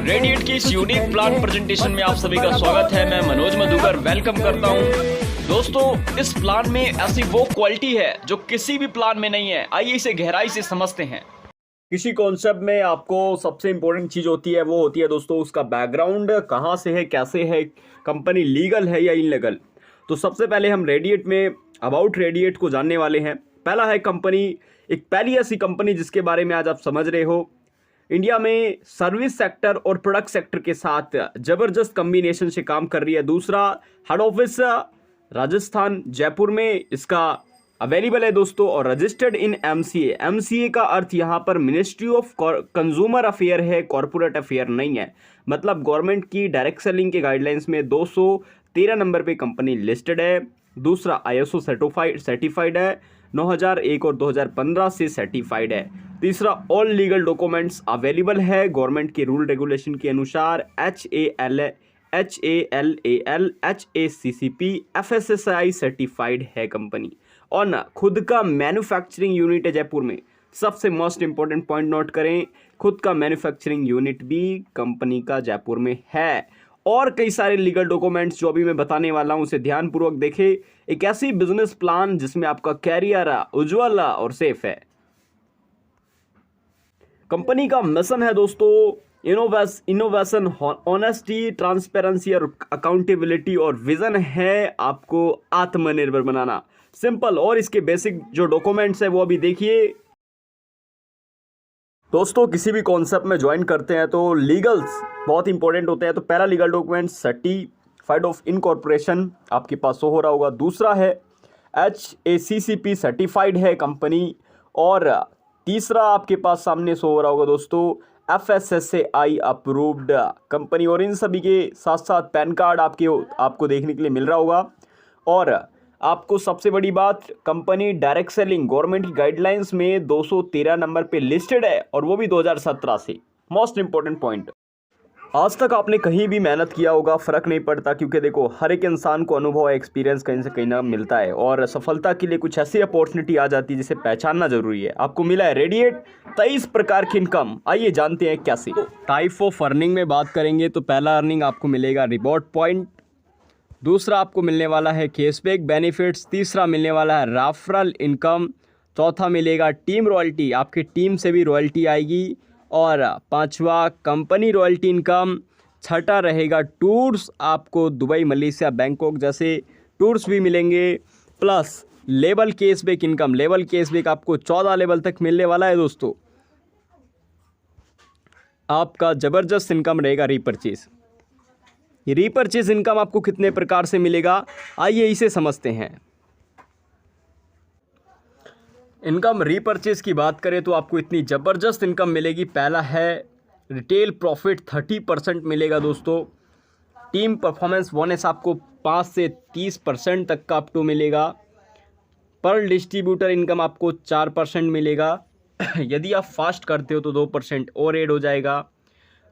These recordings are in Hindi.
रेडिएट की इस यूनिक प्लान प्रेजेंटेशन में आप सभी का स्वागत है। मैं मनोज मधुकर वेलकम करता हूं। दोस्तों, इस प्लान में ऐसी वो क्वालिटी है जो किसी भी प्लान में नहीं है। आइए इसे गहराई से समझते हैं। किसी कॉन्सेप्ट में आपको सबसे इंपॉर्टेंट चीज होती है, वो होती है दोस्तों उसका बैकग्राउंड, कहाँ से है, कैसे है, कंपनी लीगल है या इनलीगल। तो सबसे पहले हम रेडिएट में अबाउट रेडिएट को जानने वाले हैं। पहला है कंपनी, एक पहली ऐसी कंपनी जिसके बारे में आज आप समझ रहे हो। इंडिया में सर्विस सेक्टर और प्रोडक्ट सेक्टर के साथ जबरदस्त कॉम्बिनेशन से काम कर रही है। दूसरा, हेड ऑफिस राजस्थान जयपुर में इसका अवेलेबल है दोस्तों, और रजिस्टर्ड इन एमसीए। एमसीए का अर्थ यहाँ पर मिनिस्ट्री ऑफ कंज्यूमर अफेयर है, कॉर्पोरेट अफेयर नहीं है। मतलब गवर्नमेंट की डायरेक्ट सेलिंग के गाइडलाइंस में 213 नंबर पे कंपनी लिस्टेड है। दूसरा, आईएसओ सर्टिफाइड है, 9001 और 2015 से सर्टिफाइड है। तीसरा, ऑल लीगल डॉक्यूमेंट्स अवेलेबल है गवर्नमेंट के रूल रेगुलेशन के अनुसार। HALAL, HACCP, FSSAI सर्टिफाइड है कंपनी। और ना खुद का मैन्युफैक्चरिंग यूनिट है जयपुर में। सबसे मोस्ट इंपॉर्टेंट पॉइंट नोट करें, खुद का मैन्युफैक्चरिंग यूनिट भी कंपनी का जयपुर में है। और कई सारे लीगल डॉक्यूमेंट्स जो अभी मैं बताने वाला हूं उसे ध्यानपूर्वक देखें। एक ऐसी बिजनेस प्लान जिसमें आपका कैरियर उज्ज्वल और सेफ है। कंपनी का मिशन है दोस्तों इनोवेशन, ऑनेस्टी, ट्रांसपेरेंसी और अकाउंटेबिलिटी, और विजन है आपको आत्मनिर्भर बनाना। सिंपल। और इसके बेसिक जो डॉक्यूमेंट्स है वो अभी देखिए दोस्तों। किसी भी कॉन्सेप्ट में ज्वाइन करते हैं तो लीगल्स बहुत इंपॉर्टेंट होते हैं। तो पहला legal document certified of incorporation आपके पास शो हो रहा होगा। दूसरा है HACCP सर्टिफाइड है कंपनी। और तीसरा आपके पास सामने शो हो रहा होगा दोस्तों FSSAI अप्रूव्ड कंपनी। और इन सभी के साथ साथ पैन कार्ड आपको देखने के लिए मिल रहा होगा। और आपको सबसे बड़ी बात, कंपनी डायरेक्ट सेलिंग गवर्नमेंट की गाइडलाइंस में 213 नंबर पे लिस्टेड है, और वो भी 2017 से। मोस्ट इंपॉर्टेंट पॉइंट, आज तक आपने कहीं भी मेहनत किया होगा फ़र्क नहीं पड़ता, क्योंकि देखो हर एक इंसान को अनुभव एक्सपीरियंस कहीं से कहीं ना मिलता है। और सफलता के लिए कुछ ऐसी अपॉर्चुनिटी आ जाती है जिसे पहचानना जरूरी है। आपको मिला है रेडिएट 23 प्रकार की इनकम। आइए जानते हैं कैसे। तो टाइप ऑफ अर्निंग में बात करेंगे तो पहला अर्निंग आपको मिलेगा रिवॉर्ड पॉइंट। दूसरा आपको मिलने वाला है कैशबैक बेनिफिट्स। तीसरा मिलने वाला है रेफरल इनकम। चौथा मिलेगा टीम रॉयल्टी, आपकी टीम से भी रॉयल्टी आएगी। और पांचवा कंपनी रॉयल्टी इनकम। छठा रहेगा टूर्स, आपको दुबई, मलेशिया, बैंकॉक जैसे टूर्स भी मिलेंगे। Plus level cashback income. Level cashback आपको 14 लेवल तक मिलने वाला है दोस्तों। आपका ज़बरदस्त इनकम रहेगा रीपरचेज। ये रीपरचेज इनकम आपको कितने प्रकार से मिलेगा, आइए इसे समझते हैं। इनकम रीपरचेज की बात करें तो आपको इतनी ज़बरदस्त इनकम मिलेगी। पहला है रिटेल प्रॉफिट 30% मिलेगा दोस्तों। टीम परफॉर्मेंस बोनस आपको 5 से 30% तक का अप टू मिलेगा। पर डिस्ट्रीब्यूटर इनकम आपको 4% मिलेगा। यदि आप फास्ट करते हो तो 2% और ऐड हो जाएगा।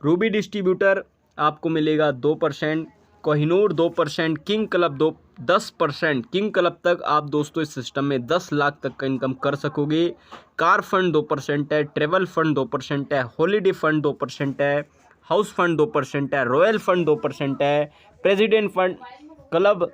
रूबी डिस्ट्रीब्यूटर आपको मिलेगा 2%, Kohinoor 2%, king club 10%। King club तक आप दोस्तों इस सिस्टम में 10 लाख तक का इनकम कर सकोगे। कार फंड 2% है, ट्रेवल फंड 2% है, हॉलीडे फंड 2% है, हाउस फंड 2% है, रॉयल फंड 2% है, प्रेसिडेंट फंड क्लब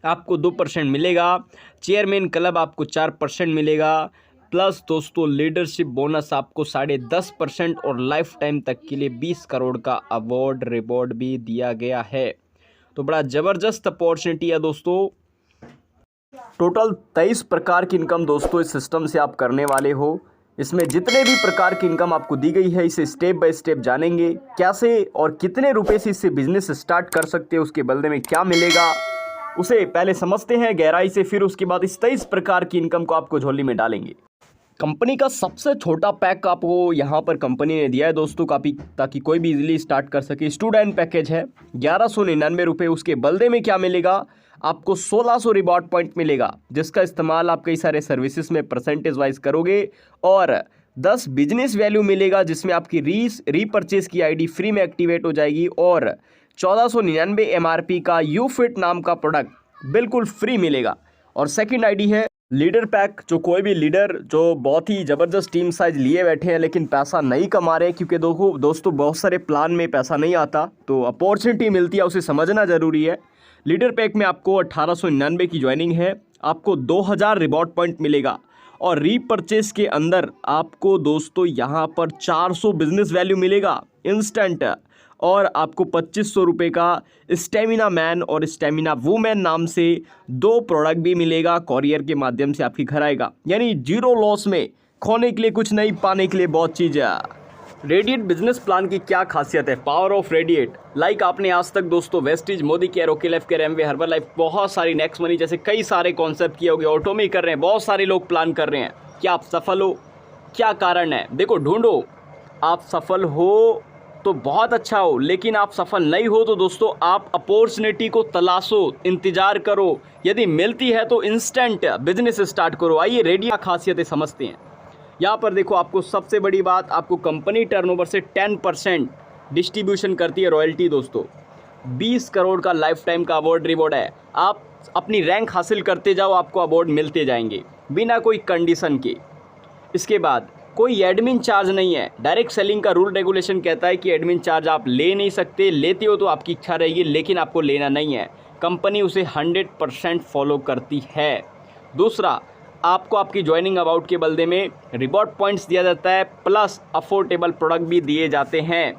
आपको 2% मिलेगा। चेयरमैन क्लब आपको 4% मिलेगा। प्लस दोस्तों लीडरशिप बोनस आपको 10.5% और लाइफ टाइम तक के लिए 20 करोड़ का अवार्ड रिवॉर्ड भी दिया गया है। तो बड़ा ज़बरदस्त अपॉर्चुनिटी है दोस्तों। टोटल 23 प्रकार की इनकम दोस्तों इस सिस्टम से आप करने वाले हो। इसमें जितने भी प्रकार की इनकम आपको दी गई है इसे स्टेप बाय स्टेप जानेंगे, कैसे और कितने रुपए से इससे बिजनेस स्टार्ट कर सकते हैं, उसके बदले में क्या मिलेगा उसे पहले समझते हैं गहराई से। फिर उसके बाद इस 23 प्रकार की इनकम को आपको झोली में डालेंगे। कंपनी का सबसे छोटा पैक आपको यहाँ पर कंपनी ने दिया है दोस्तों, काफ़ी ताकि कोई भी इजीली स्टार्ट कर सके। स्टूडेंट पैकेज है 1199 रुपये। उसके बदले में क्या मिलेगा, आपको 1600 रिवॉर्ड पॉइंट मिलेगा, जिसका इस्तेमाल आप कई सारे सर्विसेज में परसेंटेज वाइज करोगे। और 10 बिजनेस वैल्यू मिलेगा, जिसमें आपकी रीपरचेज की आईडी फ्री में एक्टिवेट हो जाएगी। और 1499 MRP का यूफिट नाम का प्रोडक्ट बिल्कुल फ्री मिलेगा। और सेकंड आईडी है लीडर पैक, जो कोई भी लीडर जो बहुत ही ज़बरदस्त टीम साइज लिए बैठे हैं लेकिन पैसा नहीं कमा रहे, क्योंकि दोस्तों बहुत सारे प्लान में पैसा नहीं आता, तो अपॉर्चुनिटी मिलती है उसे समझना ज़रूरी है। लीडर पैक में आपको 1899 की ज्वाइनिंग है, आपको 2000 रिवॉर्ड पॉइंट मिलेगा और रीपरचेस के अंदर आपको दोस्तों यहाँ पर 400 बिजनेस वैल्यू मिलेगा इंस्टेंट, और आपको 2500 रुपये का स्टेमिना मैन और स्टेमिना वूमेन नाम से 2 प्रोडक्ट भी मिलेगा, कॉरियर के माध्यम से आपके घर आएगा। यानी जीरो लॉस में, खोने के लिए कुछ नहीं, पाने के लिए बहुत चीज़ है। रेडिएट बिजनेस प्लान की क्या खासियत है? Power of radiate. लाइक आपने आज तक दोस्तों Vestige, Modi care, okay life care, Amway herbal life, बहुत सारी नेक्स्ट मनी जैसे कई सारे कॉन्सेप्ट किए होंगे, ऑटोमी कर रहे हैं, बहुत सारे लोग प्लान कर रहे हैं। क्या आप सफल हो? क्या कारण है? देखो, ढूंढो। आप सफल हो तो बहुत अच्छा हो, लेकिन आप सफल नहीं हो तो दोस्तों आप अपॉर्चुनिटी को तलाशो, इंतजार करो, यदि मिलती है तो इंस्टेंट बिजनेस स्टार्ट करो। आइए रेडिएट खासियतें समझते हैं। यहाँ पर देखो, आपको सबसे बड़ी बात, आपको कंपनी टर्नओवर से 10% डिस्ट्रीब्यूशन करती है रॉयल्टी दोस्तों। 20 करोड़ का लाइफ टाइम का अवार्ड रिवॉर्ड है। आप अपनी रैंक हासिल करते जाओ, आपको अवार्ड मिलते जाएंगे बिना कोई कंडीशन के। इसके बाद कोई एडमिन चार्ज नहीं है। डायरेक्ट सेलिंग का रूल रेगुलेशन कहता है कि एडमिन चार्ज आप ले नहीं सकते, लेते हो तो आपकी इच्छा रहेगी, लेकिन आपको लेना नहीं है। कंपनी उसे 100% फॉलो करती है। दूसरा, आपको आपकी ज्वाइनिंग अबाउट के बदले में रिवॉर्ड पॉइंट्स दिया जाता है, प्लस अफोर्डेबल प्रोडक्ट भी दिए जाते हैं,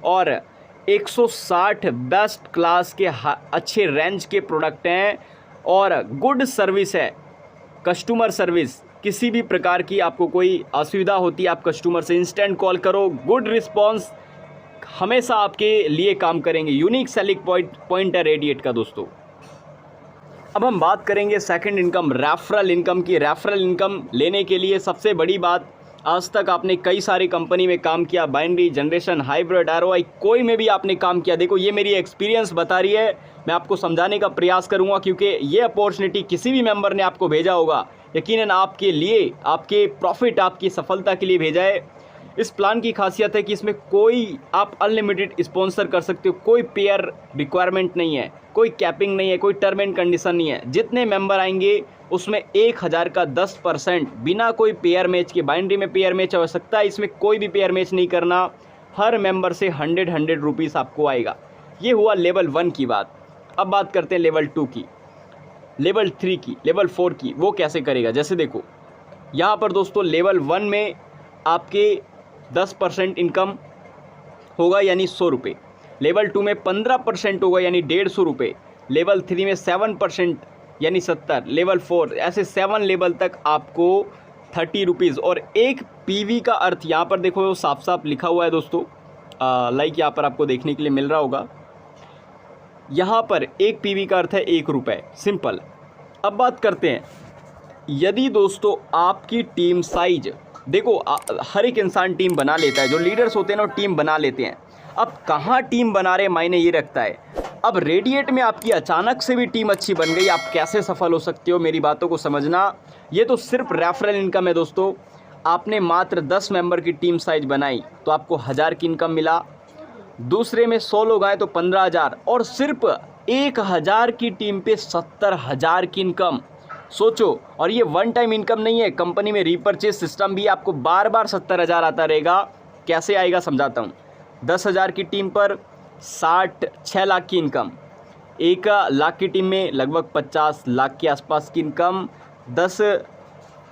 और 160 बेस्ट क्लास के अच्छे रेंज के प्रोडक्ट हैं, और गुड सर्विस है, कस्टमर सर्विस। किसी भी प्रकार की आपको कोई असुविधा होती है, आप कस्टमर से इंस्टेंट कॉल करो, गुड रिस्पॉन्स, हमेशा आपके लिए काम करेंगे। यूनिक सेलिंग पॉइंट है रेडिएट का दोस्तों। अब हम बात करेंगे सेकंड इनकम, रेफरल इनकम की। रेफरल इनकम लेने के लिए सबसे बड़ी बात, आज तक आपने कई सारी कंपनी में काम किया, बाइनरी, जनरेशन, हाइब्रिड, आरओआई, कोई में भी आपने काम किया। देखो, ये मेरी एक्सपीरियंस बता रही है, मैं आपको समझाने का प्रयास करूंगा, क्योंकि ये अपॉर्चुनिटी किसी भी मेंबर ने आपको भेजा होगा, यकीनन आपके लिए, आपके प्रॉफिट, आपकी सफलता के लिए भेजा है। इस प्लान की खासियत है कि इसमें कोई, आप अनलिमिटेड स्पॉन्सर कर सकते हो, कोई पेयर रिक्वायरमेंट नहीं है, कोई कैपिंग नहीं है, कोई टर्म एंड कंडीशन नहीं है। जितने मेंबर आएंगे उसमें 1000 का 10% बिना कोई पेयर मैच के। बाइनरी में पेयर मैच हो सकता है, इसमें कोई भी पेयर मैच नहीं करना। हर मेंबर से 100 रुपीज़ आपको आएगा। ये हुआ लेवल 1 की बात। अब बात करते हैं लेवल 2 की, लेवल 3 की, लेवल 4 की। वो कैसे करेगा? जैसे देखो, यहाँ पर दोस्तों लेवल 1 में आपके 10% इनकम होगा, यानी 100 रुपये। लेवल 2 में 15% होगा, यानी 150 रुपये। लेवल 3 में 7% यानी 70। लेवल 4, ऐसे 7 लेवल तक आपको 30 रुपीज़। और एक पीवी का अर्थ यहाँ पर देखो साफ साफ लिखा हुआ है दोस्तों, लाइक यहाँ पर आपको देखने के लिए मिल रहा होगा। यहाँ पर एक पीवी का अर्थ है 1 रुपये, सिंपल। अब बात करते हैं, यदि दोस्तों आपकी टीम साइज, देखो हर एक इंसान टीम बना लेता है, जो लीडर्स होते हैं ना टीम बना लेते हैं। अब कहाँ टीम बना रहे मायने ये रखता है। अब रेडिएट में आपकी अचानक से भी टीम अच्छी बन गई, आप कैसे सफल हो सकते हो? मेरी बातों को समझना। ये तो सिर्फ रेफरल इनकम है दोस्तों। आपने मात्र 10 मेंबर की टीम साइज बनाई तो आपको 1000 की इनकम मिला। दूसरे में 100 लोग आए तो 15,000, और सिर्फ 1000 की टीम पे 70,000 की इनकम। सोचो, और ये वन टाइम इनकम नहीं है, कंपनी में रीपरचेज सिस्टम भी, आपको बार बार 70,000 आता रहेगा। कैसे आएगा समझाता हूँ। 10,000 की टीम पर 6 लाख की इनकम, 1 लाख की टीम में लगभग 50 लाख के आसपास की इनकम, 10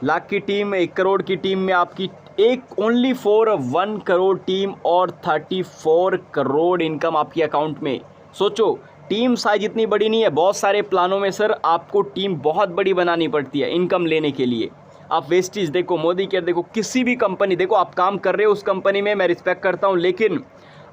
लाख की टीम, 1 करोड़ की टीम में आपकी एक ओनली फॉर 1 करोड़ टीम और 34 करोड़ इनकम आपके अकाउंट में। सोचो, टीम साइज इतनी बड़ी नहीं है। बहुत सारे प्लानों में सर आपको टीम बहुत बड़ी बनानी पड़ती है इनकम लेने के लिए। आप वेस्टिज देखो, मोदी केयर देखो, किसी भी कंपनी देखो, आप काम कर रहे हो उस कंपनी में, मैं रिस्पेक्ट करता हूं, लेकिन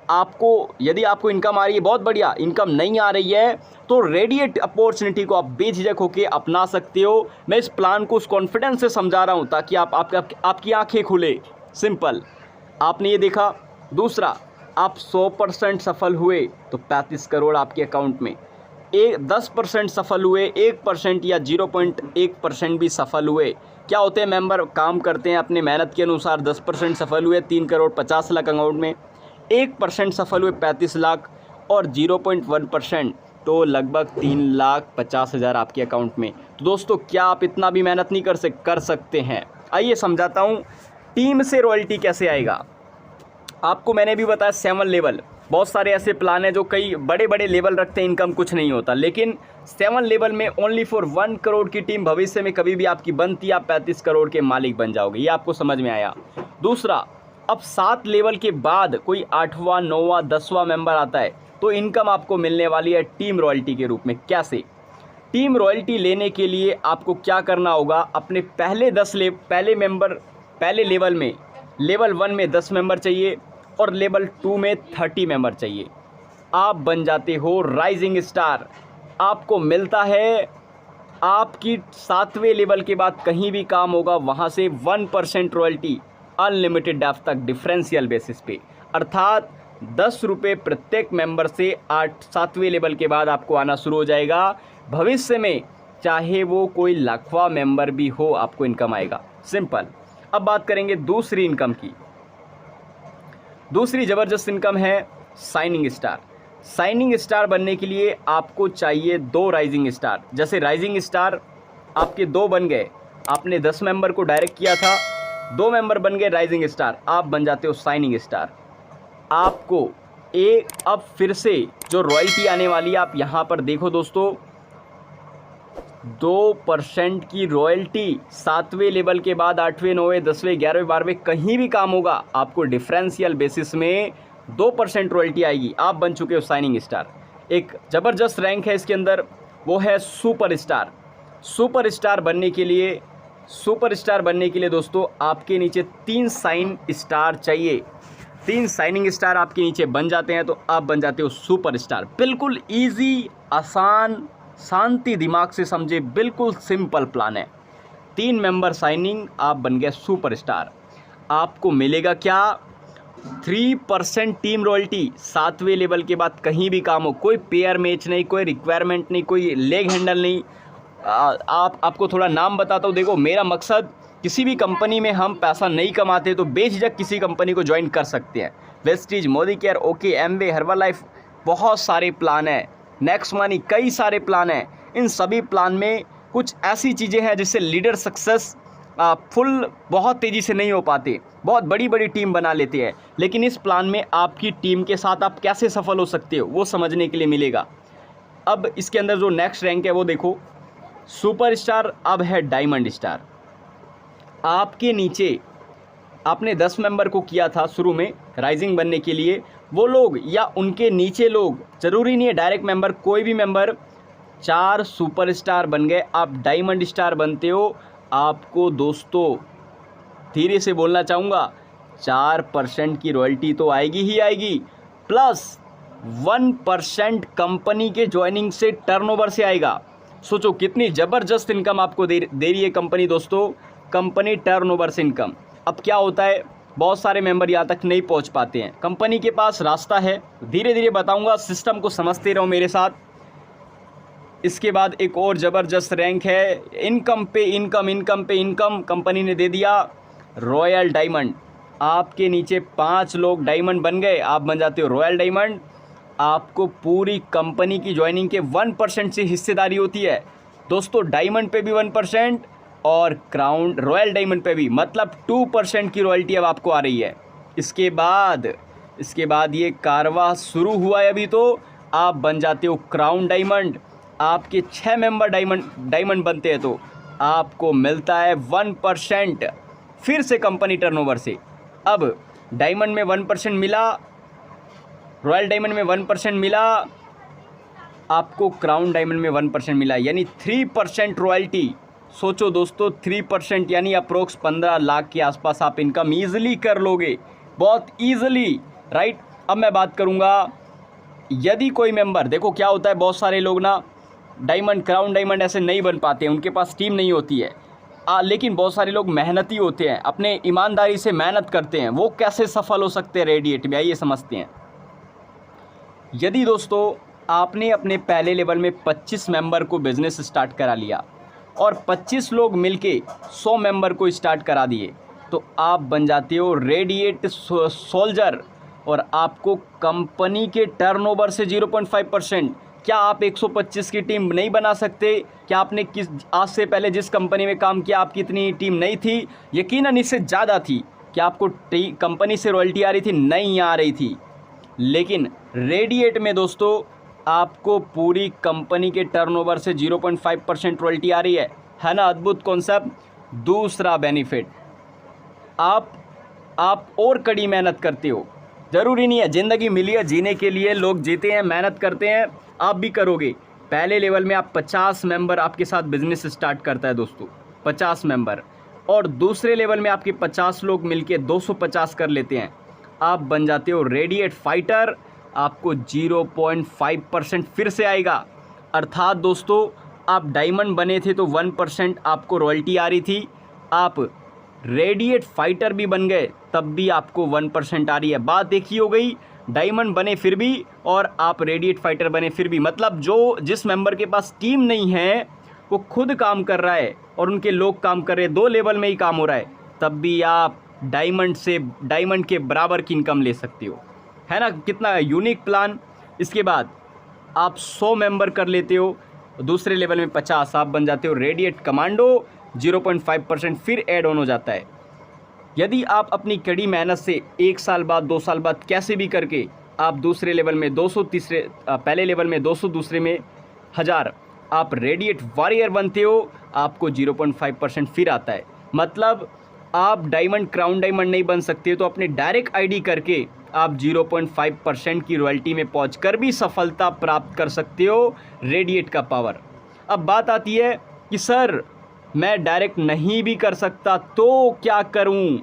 आपको, यदि आपको इनकम आ रही है बहुत बढ़िया, इनकम नहीं आ रही है तो रेडिएट अपॉर्चुनिटी को आप बेझिझक होकर अपना सकते हो। मैं इस प्लान को उस कॉन्फिडेंस से समझा रहा हूं ताकि आपकी आंखें खुले। सिंपल, आपने ये देखा। दूसरा, आप 100% सफल हुए तो 35 करोड़ आपके अकाउंट में। 10% सफल हुए, 1% या 0.1% भी सफल हुए, क्या होते हैं, मेंबर काम करते हैं अपने मेहनत के अनुसार। 10% सफल हुए 3 करोड़ 50 लाख अकाउंट में, 1% सफल हुए 35 लाख, और 0.1% तो लगभग 3,50,000 आपके अकाउंट में। तो दोस्तों क्या आप इतना भी मेहनत नहीं कर सकते हैं? आइए समझाता हूँ टीम से रॉयल्टी कैसे आएगा। आपको मैंने भी बताया 7 लेवल, बहुत सारे ऐसे प्लान हैं जो कई बड़े बड़े लेवल रखते हैं, इनकम कुछ नहीं होता, लेकिन 7 लेवल में ओनली फॉर 1 करोड़ की टीम भविष्य में कभी भी आपकी बनती, आप 35 करोड़ के मालिक बन जाओगे। ये आपको समझ में आया। दूसरा, अब 7 लेवल के बाद कोई 8वां 9वां 10वां मेंबर आता है तो इनकम आपको मिलने वाली है टीम रॉयल्टी के रूप में। कैसे? टीम रॉयल्टी लेने के लिए आपको क्या करना होगा, अपने पहले लेवल में, लेवल 1 में 10 मेंबर चाहिए और लेवल 2 में 30 मेंबर चाहिए। आप बन जाते हो राइजिंग स्टार। आपको मिलता है, आपकी 7वें लेवल के बाद कहीं भी काम होगा वहाँ से 1% रॉयल्टी अनलिमिटेड डेप्थ तक डिफरेंशियल बेसिस पे, अर्थात 10 रुपये प्रत्येक मेंबर से 7वें लेवल के बाद आपको आना शुरू हो जाएगा। भविष्य में चाहे वो कोई लाखवां मेंबर भी हो, आपको इनकम आएगा। सिंपल। अब बात करेंगे दूसरी इनकम की। दूसरी ज़बरदस्त इनकम है साइनिंग स्टार। साइनिंग स्टार बनने के लिए आपको चाहिए 2 राइजिंग स्टार। जैसे राइजिंग स्टार आपके 2 बन गए, आपने 10 मेंबर को डायरेक्ट किया था, 2 मेंबर बन गए राइजिंग स्टार, आप बन जाते हो साइनिंग स्टार। आपको अब फिर से जो रॉयल्टी आने वाली है, आप यहाँ पर देखो दोस्तों, 2% की रॉयल्टी 7वें लेवल के बाद 8वें 9वें 10वें 11वें 12वें कहीं भी काम होगा, आपको डिफरेंशियल बेसिस में 2% रॉयल्टी आएगी। आप बन चुके हो साइनिंग स्टार। एक ज़बरदस्त रैंक है इसके अंदर, वो है सुपर स्टार। सुपर स्टार बनने के लिए दोस्तों आपके नीचे 3 साइन स्टार चाहिए। 3 साइनिंग स्टार आपके नीचे बन जाते हैं तो आप बन जाते हो सुपर स्टार। बिल्कुल ईजी, आसान, शांति दिमाग से समझे, बिल्कुल सिंपल प्लान है। 3 मेंबर साइनिंग, आप बन गए सुपर स्टार। आपको मिलेगा क्या? 3% टीम रॉयल्टी 7वें लेवल के बाद कहीं भी काम हो, कोई पेयर मैच नहीं, कोई रिक्वायरमेंट नहीं, कोई लेग हैंडल नहीं। आपको थोड़ा नाम बताता हूँ। देखो, मेरा मकसद, किसी भी कंपनी में हम पैसा नहीं कमाते तो बेझिझक किसी कंपनी को ज्वाइन कर सकते हैं। Vestige, Modi care, okay, Amway, herbal life, बहुत सारे प्लान हैं, नेक्स्ट मनी, कई सारे प्लान हैं। इन सभी प्लान में कुछ ऐसी चीज़ें हैं जिससे लीडर सक्सेस फुल बहुत तेज़ी से नहीं हो पाते, बहुत बड़ी बड़ी टीम बना लेते हैं, लेकिन इस प्लान में आपकी टीम के साथ आप कैसे सफल हो सकते हो वो समझने के लिए मिलेगा। अब इसके अंदर जो नेक्स्ट रैंक है वो देखो, सुपर स्टार अब है डायमंड स्टार। आपके नीचे आपने 10 मेंबर को किया था शुरू में राइजिंग बनने के लिए, वो लोग या उनके नीचे लोग, ज़रूरी नहीं है डायरेक्ट मेंबर, कोई भी मेंबर, 4 सुपर स्टार बन गए, आप डायमंड स्टार बनते हो। आपको दोस्तों धीरे से बोलना चाहूँगा, 4% की रॉयल्टी तो आएगी ही आएगी, प्लस 1% कंपनी के ज्वाइनिंग से, टर्नओवर से आएगा। सोचो कितनी ज़बरदस्त इनकम आपको दे रही है कंपनी दोस्तों, कंपनी टर्नओवर से इनकम। अब क्या होता है, बहुत सारे मेंबर यहाँ तक नहीं पहुँच पाते हैं, कंपनी के पास रास्ता है, धीरे धीरे बताऊँगा, सिस्टम को समझते रहो मेरे साथ। इसके बाद एक और ज़बरदस्त रैंक है इनकम पे इनकम, इनकम पे इनकम, कंपनी ने दे दिया रॉयल डायमंड। आपके नीचे 5 लोग डायमंड बन गए, आप बन जाते हो रॉयल डायमंड। आपको पूरी कंपनी की ज्वाइनिंग के 1% से हिस्सेदारी होती है दोस्तों, डायमंड पे भी 1% और क्राउन रॉयल डायमंड पे भी, मतलब 2% की रॉयल्टी अब आपको आ रही है। इसके बाद ये कारवा शुरू हुआ है अभी, तो आप बन जाते हो क्राउन डायमंड। आपके 6 मेंबर डायमंड बनते हैं तो आपको मिलता है 1% फिर से कंपनी टर्नओवर से। अब डायमंड में 1% मिला, रॉयल डायमंड में 1% मिला, आपको क्राउन डायमंड में 1% मिला, यानी 3% रॉयल्टी। सोचो दोस्तों, 3% यानी अप्रोक्स 15 लाख के आसपास आप इनकम ईजिली कर लोगे, बहुत ईजिली, राइट। अब मैं बात करूँगा, यदि कोई मेंबर, देखो क्या होता है, बहुत सारे लोग ना डायमंड, क्राउन डायमंड ऐसे नहीं बन पाते हैं, उनके पास टीम नहीं होती है, लेकिन बहुत सारे लोग मेहनती होते हैं, अपने ईमानदारी से मेहनत करते हैं। वो कैसे सफल हो सकते हैं रेडिएट में, आइए समझते हैं। यदि दोस्तों आपने अपने पहले लेवल में 25 मेंबर को बिजनेस स्टार्ट करा लिया और 25 लोग मिलके 100 मेंबर को स्टार्ट करा दिए, तो आप बन जाते हो रेडिएट सोल्जर, और आपको कंपनी के टर्नओवर से 0.5%, क्या आप 125 की टीम नहीं बना सकते? क्या आपने आज से पहले जिस कंपनी में काम किया आपकी इतनी टीम नहीं थी? यकीनन इससे ज़्यादा थी। क्या आपको कंपनी से रॉयल्टी आ रही थी? नहीं आ रही थी। लेकिन रेडिएट में दोस्तों आपको पूरी कंपनी के टर्नओवर से 0.5% रॉयल्टी आ रही है ना? अद्भुत कॉन्सेप्ट। दूसरा बेनिफिट, आप और कड़ी मेहनत करते हो। ज़रूरी नहीं है, ज़िंदगी मिली है जीने के लिए, लोग जीते हैं, मेहनत करते हैं, आप भी करोगे। पहले लेवल में आप 50 मेंबर आपके साथ बिजनेस स्टार्ट करता है दोस्तों, 50 मेंबर, और दूसरे लेवल में आपके 50 लोग मिलके 250 कर लेते हैं। आप बन जाते हो रेडिएट फाइटर। आपको 0.5% फिर से आएगा। अर्थात दोस्तों आप डायमंड बने थे तो 1% आपको रॉयल्टी आ रही थी। आप रेडिएट फाइटर भी बन गए तब भी आपको 1% आ रही है। बात देखी हो गई, डायमंड बने फिर भी और आप रेडिएट फाइटर बने फिर भी। मतलब जिस मेंबर के पास टीम नहीं है वो खुद काम कर रहा है और उनके लोग काम कर रहे हैं, 2 लेवल में ही काम हो रहा है, तब भी आप डायमंड के बराबर की इनकम ले सकते हो, है ना? कितना यूनिक प्लान। इसके बाद आप 100 मेंबर कर लेते हो, दूसरे लेवल में 50, आप बन जाते हो रेडिएट कमांडो। 0.5% फिर ऐड ऑन हो जाता है। यदि आप अपनी कड़ी मेहनत से 1 साल बाद 2 साल बाद कैसे भी करके आप दूसरे लेवल में 200, पहले लेवल में 200, दूसरे में 1000, आप रेडिएट वॉरियर बनते हो, आपको 0.5% फिर आता है। मतलब आप डायमंड, क्राउन डायमंड नहीं बन सकते तो अपने डायरेक्ट आईडी करके आप 0.5% की रॉयल्टी में पहुंचकर भी सफलता प्राप्त कर सकते हो। रेडिएट का पावर। अब बात आती है कि सर मैं डायरेक्ट नहीं भी कर सकता तो क्या करूं?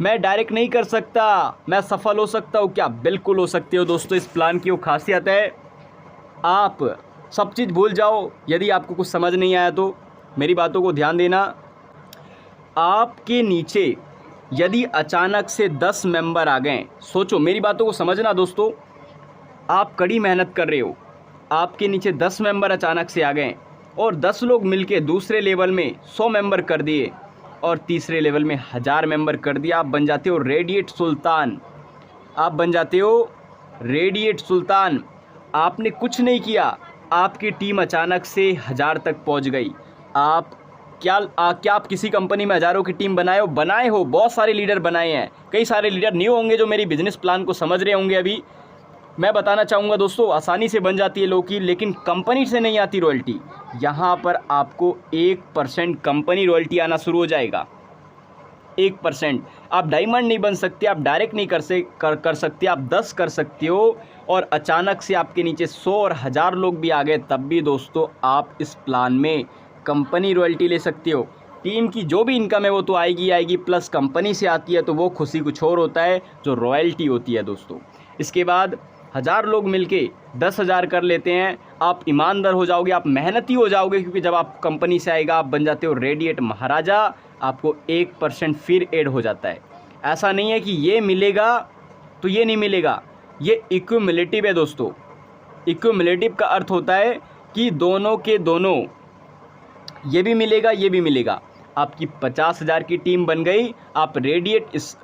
मैं डायरेक्ट नहीं कर सकता, मैं सफल हो सकता हूं क्या? बिल्कुल हो सकते हो दोस्तों। इस प्लान की वो खासियत है, आप सब चीज़ भूल जाओ। यदि आपको कुछ समझ नहीं आया तो मेरी बातों को ध्यान देना। आपके नीचे यदि अचानक से 10 मेंबर आ गए, सोचो, मेरी बातों को समझना दोस्तों। आप कड़ी मेहनत कर रहे हो, आपके नीचे 10 मेंबर अचानक से आ गए और 10 लोग मिलके दूसरे लेवल में 100 मेंबर कर दिए और तीसरे लेवल में 1000 मेंबर कर दिया। आप बन जाते हो रेडिएट सुल्तान। आप बन जाते हो रेडिएट सुल्तान। आपने कुछ नहीं किया, आपकी टीम अचानक से 1000 तक पहुंच गई। क्या आप किसी कंपनी में हज़ारों की टीम बनाए हो? बहुत सारे लीडर बनाए हैं। कई सारे लीडर न्यू होंगे जो मेरी बिजनेस प्लान को समझ रहे होंगे। अभी मैं बताना चाहूँगा दोस्तों, आसानी से बन जाती है लोगों की, लेकिन कंपनी से नहीं आती रॉयल्टी। यहाँ पर आपको 1% कंपनी रॉयल्टी आना शुरू हो जाएगा। 1%। आप डायमंड नहीं बन सकते, आप डायरेक्ट नहीं कर सकते, आप 10 कर सकते हो और अचानक से आपके नीचे 100 और 1000 लोग भी आ गए, तब भी दोस्तों आप इस प्लान में कंपनी रॉयल्टी ले सकते हो। टीम की जो भी इनकम है वो तो आएगी, प्लस कंपनी से आती है तो वो खुशी कुछ और होता है, जो रॉयल्टी होती है दोस्तों। इसके बाद 1000 लोग मिलके 10,000 कर लेते हैं। आप ईमानदार हो जाओगे, आप मेहनती हो जाओगे, क्योंकि जब आप कंपनी से आएगा आप बन जाते हो रेडिएट महाराजा। आपको 1% फिर ऐड हो जाता है। ऐसा नहीं है कि ये मिलेगा तो ये नहीं मिलेगा, ये इक्यूमुलेटिव है दोस्तों। इक्यूमुलेटिव का अर्थ होता है कि दोनों के दोनों, ये भी मिलेगा ये भी मिलेगा। आपकी 50,000 की टीम बन गई, आप रेडिएट इस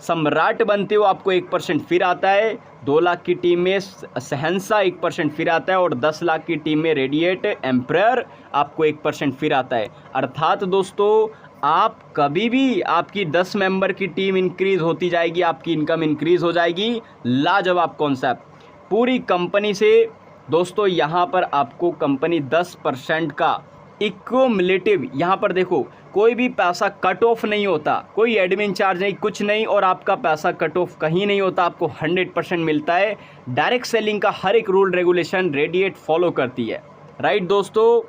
सम्राट बनते हो, आपको 1% फिर आता है। 2 लाख की टीम में शहंशाह 1% फिर आता है और 10 लाख की टीम में रेडिएट एम्परर आपको 1% फिर आता है। अर्थात दोस्तों आप कभी भी, आपकी 10 मेंबर की टीम इंक्रीज़ होती जाएगी, आपकी इनकम इंक्रीज़ हो जाएगी। लाजवाब कॉन्सेप्ट। पूरी कंपनी से दोस्तों यहाँ पर आपको कंपनी 10% का इक्यूमुलेटिव, यहाँ पर देखो कोई भी पैसा कट ऑफ नहीं होता, कोई एडमिन चार्ज नहीं, कुछ नहीं, और आपका पैसा कट ऑफ कहीं नहीं होता, आपको 100% मिलता है। डायरेक्ट सेलिंग का हर एक रूल रेगुलेशन रेडिएट फॉलो करती है। राइट दोस्तों,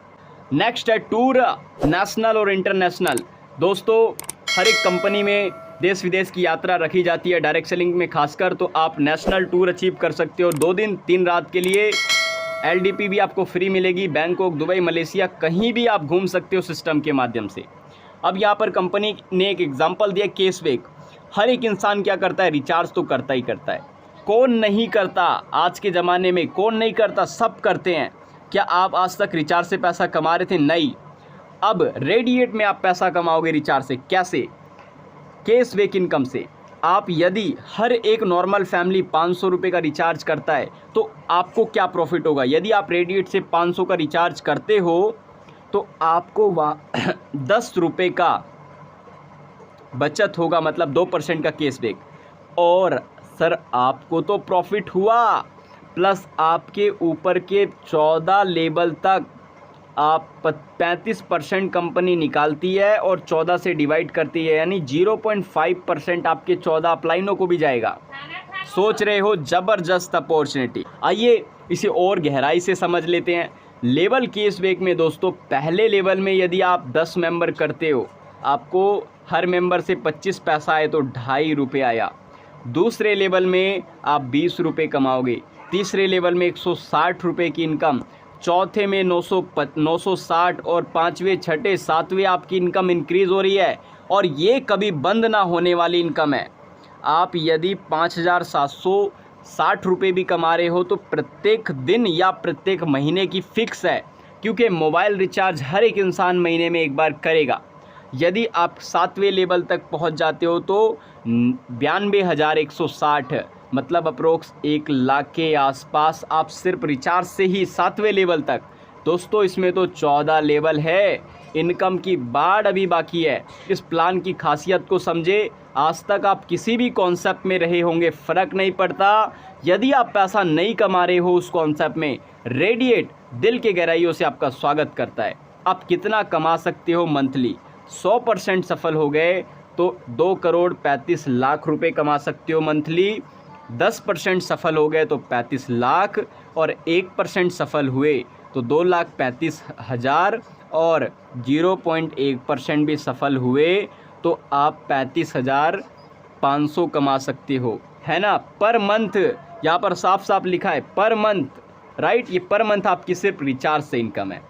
नेक्स्ट है टूर, नेशनल और इंटरनेशनल। दोस्तों हर एक कंपनी में देश विदेश की यात्रा रखी जाती है डायरेक्ट सेलिंग में खासकर, तो आप नेशनल टूर अचीव कर सकते हो 2 दिन 3 रात के लिए। LDP भी आपको फ्री मिलेगी, बैंकॉक, दुबई, मलेशिया, कहीं भी आप घूम सकते हो सिस्टम के माध्यम से। अब यहाँ पर कंपनी ने एक एग्जांपल दिया, कैशबैक। हर एक इंसान क्या करता है, रिचार्ज तो करता ही करता है। कौन नहीं करता? आज के ज़माने में कौन नहीं करता? सब करते हैं। क्या आप आज तक रिचार्ज से पैसा कमा रहे थे? नहीं। अब रेडिएट में आप पैसा कमाओगे रिचार्ज से। कैसे? कैशबैक इनकम से। आप यदि हर एक नॉर्मल फैमिली 500 रुपये का रिचार्ज करता है तो आपको क्या प्रॉफिट होगा। यदि आप रेडिएट से 500 का रिचार्ज करते हो तो आपको 10 रुपये का बचत होगा, मतलब 2% का कैशबैक। और सर आपको तो प्रॉफिट हुआ, प्लस आपके ऊपर के 14 लेवल तक आप 35% कंपनी निकालती है और 14 से डिवाइड करती है, यानी 0.5% आपके 14 अपलाइनों को भी जाएगा। सोच रहे हो, ज़बरदस्त अपॉर्चुनिटी। आइए इसे और गहराई से समझ लेते हैं। लेवल कैशबैक में दोस्तों, पहले लेवल में यदि आप 10 मेंबर करते हो, आपको हर मेंबर से 25 पैसा आए तो 2.5 रुपये आया। दूसरे लेवल में आप 20 रुपये कमाओगे, तीसरे लेवल में 160 रुपये की इनकम, चौथे में 960 और पाँचवें, छठे, सातवें आपकी इनकम इंक्रीज़ हो रही है। और ये कभी बंद ना होने वाली इनकम है। आप यदि 5,760 रुपये भी कमा रहे हो तो प्रत्येक दिन या प्रत्येक महीने की फ़िक्स है, क्योंकि मोबाइल रिचार्ज हर एक इंसान महीने में एक बार करेगा। यदि आप 7वें लेवल तक पहुंच जाते हो तो 92,160, मतलब अप्रोक्स 1 लाख के आसपास आप सिर्फ रिचार्ज से ही 7वें लेवल तक। दोस्तों इसमें तो 14 लेवल है, इनकम की बाढ़ अभी बाकी है। इस प्लान की खासियत को समझे। आज तक आप किसी भी कॉन्सेप्ट में रहे होंगे, फ़र्क नहीं पड़ता। यदि आप पैसा नहीं कमा रहे हो उस कॉन्सेप्ट में, रेडिएट दिल के गहराइयों से आपका स्वागत करता है। आप कितना कमा सकते हो मंथली? 100% सफल हो गए तो 2,35,00,000 रुपये कमा सकते हो मंथली। 10% सफल हो गए तो 35 लाख, और 1% सफल हुए तो 2,35,000, और 0.1% भी सफल हुए तो आप 35,500 कमा सकते हो, है ना, पर मंथ। यहाँ पर साफ साफ लिखा है पर मंथ, राइट। ये पर मंथ आपकी सिर्फ रिचार्ज से इनकम है।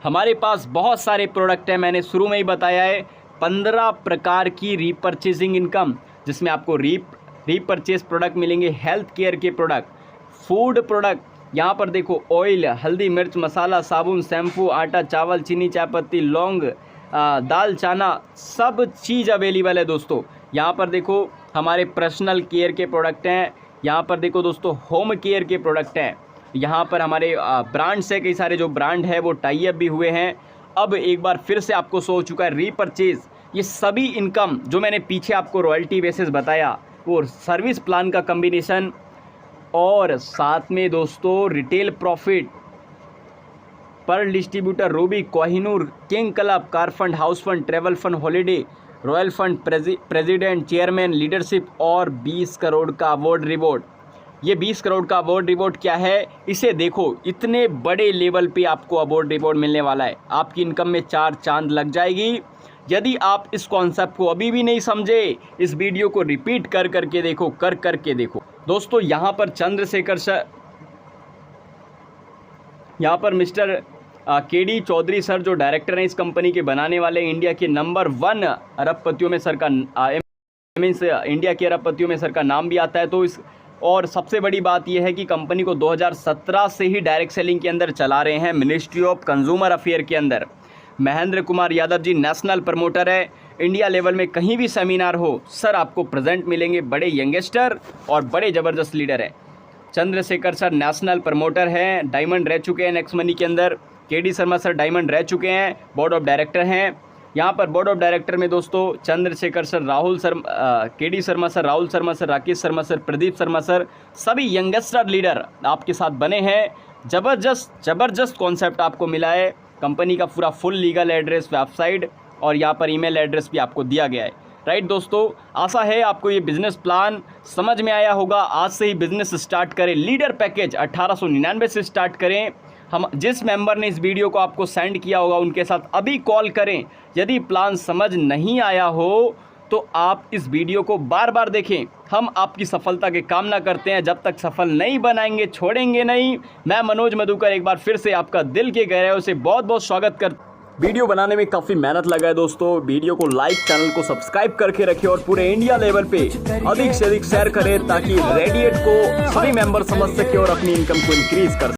हमारे पास बहुत सारे प्रोडक्ट हैं, मैंने शुरू में ही बताया है। 15 प्रकार की रीपरचेजिंग इनकम, जिसमें आपको रीपरचेज प्रोडक्ट मिलेंगे, हेल्थ केयर के प्रोडक्ट, फूड प्रोडक्ट। यहाँ पर देखो, ऑयल, हल्दी, मिर्च, मसाला, साबुन, शैम्पू, आटा, चावल, चीनी, चायपत्ती, लौंग, दाल, चना, सब चीज़ अवेलेबल है दोस्तों। यहाँ पर देखो हमारे पर्सनल केयर के प्रोडक्ट हैं। यहाँ पर देखो दोस्तों होम केयर के प्रोडक्ट हैं। यहाँ पर हमारे ब्रांड्स है, कई सारे जो ब्रांड है वो टाई अप भी हुए हैं। अब एक बार फिर से आपको शो हो चुका है रीपरचेज। ये सभी इनकम जो मैंने पीछे आपको रॉयल्टी बेसिस बताया, वो सर्विस प्लान का कम्बिनेशन, और साथ में दोस्तों retail profit, pearl distributor, ruby, Kohinoor, king club, car fund, house fund, travel fund, holiday, royal fund, president, chairman, leadership, और 20 करोड़ का अवार्ड रिवॉर्ड। ये 20 करोड़ का अवार्ड रिवॉर्ड क्या है, इसे देखो। इतने बड़े लेवल पे आपको अवार्ड रिवॉर्ड मिलने वाला है, आपकी इनकम में 4 चांद लग जाएगी। यदि आप इस कॉन्सेप्ट को अभी भी नहीं समझे, इस वीडियो को रिपीट कर करके देखो, करके देखो दोस्तों। यहाँ पर चंद्रशेखर सर, यहाँ पर मिस्टर केडी चौधरी सर जो डायरेक्टर हैं इस कंपनी के बनाने वाले, इंडिया के नंबर 1 अरबपतियों में सर का मीन्स इंडिया के अरबपतियों में सर का नाम भी आता है। तो इस, और सबसे बड़ी बात यह है कि कंपनी को 2017 से ही डायरेक्ट सेलिंग के अंदर चला रहे हैं, मिनिस्ट्री ऑफ कंज्यूमर अफेयर के अंदर। महेंद्र कुमार यादव जी नेशनल प्रमोटर है। इंडिया लेवल में कहीं भी सेमिनार हो सर आपको प्रेजेंट मिलेंगे, बड़े यंगस्टर और बड़े ज़बरदस्त लीडर हैं। चंद्रशेखर सर नेशनल प्रमोटर हैं, डायमंड रह चुके हैं नेक्स्ट मनी के अंदर। केडी शर्मा सर डायमंड रह चुके हैं, बोर्ड ऑफ डायरेक्टर हैं। यहाँ पर बोर्ड ऑफ डायरेक्टर में दोस्तों Chandrashekhar sir, Rahul sir, KD Sharma sir, Rahul Sharma sir, Rakesh Sharma sir, Pradeep Sharma sir, सभी यंगस्टर लीडर आपके साथ बने हैं। ज़बरदस्त कॉन्सेप्ट आपको मिला है। कंपनी का पूरा फुल लीगल एड्रेस, वेबसाइट और यहाँ पर ईमेल एड्रेस भी आपको दिया गया है, राइट दोस्तों। आशा है आपको ये बिज़नेस प्लान समझ में आया होगा। आज से ही बिज़नेस स्टार्ट करें, लीडर पैकेज 1899 से स्टार्ट करें। हम जिस मेंबर ने इस वीडियो को आपको सेंड किया होगा उनके साथ अभी कॉल करें। यदि प्लान समझ नहीं आया हो तो आप इस वीडियो को बार बार देखें। हम आपकी सफलता की कामना करते हैं, जब तक सफल नहीं बनाएंगे छोड़ेंगे नहीं। मैं मनोज मधुकर एक बार फिर से आपका दिल के गहराइयों से बहुत बहुत स्वागत कर। वीडियो बनाने में काफ़ी मेहनत लगा है दोस्तों। वीडियो को लाइक, चैनल को सब्सक्राइब करके रखें और पूरे इंडिया लेवल पे अधिक से अधिक शेयर करें ताकि रेडिएट को सभी मेंबर समझ सके और अपनी इनकम को इंक्रीज कर सके।